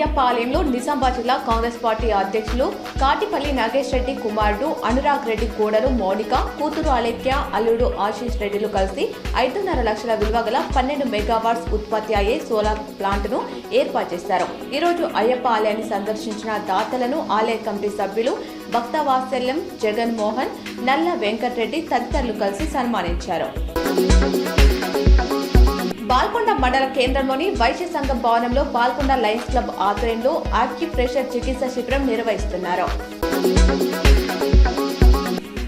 అయ్యప్ప ఆలయంలో నిజామాబాద్ జిల్లా కాంగ్రెస్ పార్టీ అధ్యక్షులు కాటిపల్లి నాగేష్ రెడ్డి కుమారుడు అనురాగ్ రెడ్డి కోడలు మౌనిక కూతురు అలేఖ్య అల్లుడు ఆశీష్ రెడ్డిలు కలిసి 5.5 లక్షల విలువ గల 12 మెగావాట్స్ ఉత్పత్తి అయ్యే సోలార్ ప్లాంట్ ను ఏర్పాటు చేశారు. ఈ రోజు అయ్యప్ప ఆలయాన్ని సందర్శించిన దాతలను ఆలయ కమిటీ సభ్యులు భక్తవాత్సల్యం జగన్ మోహన్ నల్ల వెంకటరెడ్డి తదితరులు కలిసి సన్మానించారు. బాల్కొండ మండల కేంద్రంలోని వైశ్య సంఘం భవనంలో బాల్కొండ లయన్స్ క్లబ్ ఆధ్వర్యంలో ఆక్యుప్రెషర్ చికిత్స శిబిరం నిర్వహిస్తున్నారు.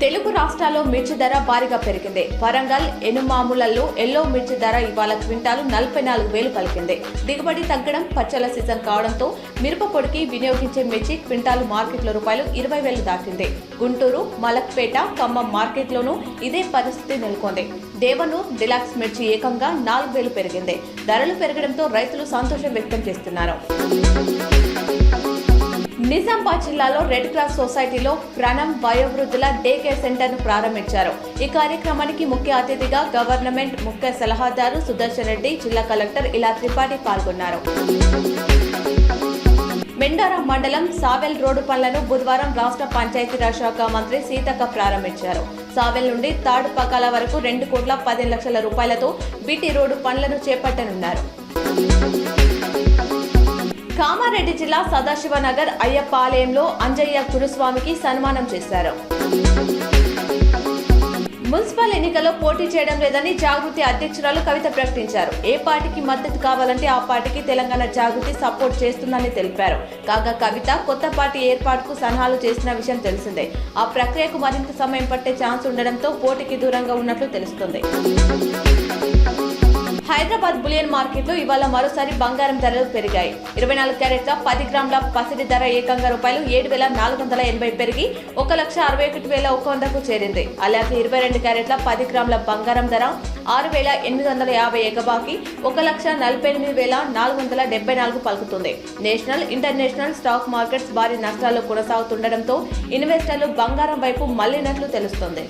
తెలుగు రాష్ట్రాల్లో మిర్చి ధర భారీగా పెరిగింది. వరంగల్ ఎనుమాములలో ఎల్లో మిర్చి ధర ఇవాళ క్వింటాలు 44,000 పలికింది. దిగుబడి తగ్గడం, పచ్చల సీజన్ కావడంతో మిరప పొడికి వినియోగించే మిర్చి క్వింటాలు మార్కెట్లో రూపాయలు 20,000 దాటింది. గుంటూరు, మలక్పేట, ఖమ్మం మార్కెట్లోనూ ఇదే పరిస్థితి నెలకొంది. దేవనూర్ డిలాక్స్ మిర్చి ఏకంగా 4,000 పెరిగింది. ధరలు పెరగడంతో రైతులు సంతోషం వ్యక్తం చేస్తున్నారు. నిజామాబాద్ జిల్లాలో రెడ్ క్రాస్ సొసైటీలో ప్రణం వయోవృద్ధుల డే కేర్ సెంటర్ ను ప్రారంభించారు. ఈ కార్యక్రమానికి ముఖ్య అతిథిగా గవర్నమెంట్ ముఖ్య సలహాదారు సుదర్శన్ రెడ్డి, జిల్లా కలెక్టర్ ఇలా త్రిపాఠి పాల్గొన్నారు. మెండారా మండలం సావెల్ రోడ్డు పనులను బుధవారం రాష్ట్ర పంచాయతీరాజ్ శాఖ మంత్రి సీతక్క ప్రారంభించారు. సావెల్ నుండి తాడుపకాల వరకు 2,15 లక్షల రూపాయలతో బీటీ రోడ్డు పనులను చేపట్టనున్నారు. కామారెడ్డి జిల్లా సదాశివనగర్ అయ్యప్ప ఆలయంలో అంజయ్య గురుస్వామికి సన్మానం చేశారు. మున్సిపల్ ఎన్నికల్లో పోటీ చేయడం లేదని జాగృతి అధ్యక్షురాలు కవిత ప్రకటించారు. ఏ పార్టీకి మద్దతు కావాలంటే ఆ పార్టీకి తెలంగాణ జాగృతి సపోర్ట్ చేస్తుందని తెలిపారు. కాగా కవిత కొత్త పార్టీ ఏర్పాటుకు సలహాలు చేసిన విషయం తెలిసిందే. ఆ ప్రక్రియకు మరింత సమయం పట్టే ఛాన్స్ ఉండడంతో పోటీకి దూరంగా ఉన్నట్లు తెలుస్తుంది. హైదరాబాద్ బులియన్ మార్కెట్లో ఇవాళ మరోసారి బంగారం ధరలు పెరిగాయి. 24 క్యారెట్ల 10 గ్రాముల పసిడి ధర ఏకంగా రూపాయలు 7,480 పెరిగి 1,61,100కు చేరింది. అలాగే 22 క్యారెట్ల 10 గ్రాముల బంగారం ధర 6,850 ఎగబాకి 1,48,474 పలుకుతుంది. నేషనల్, ఇంటర్నేషనల్ స్టాక్ మార్కెట్స్ భారీ నష్టాల్లో కొనసాగుతుండటంతో ఇన్వెస్టర్లు బంగారం వైపు మళ్లినట్లు తెలుస్తోంది.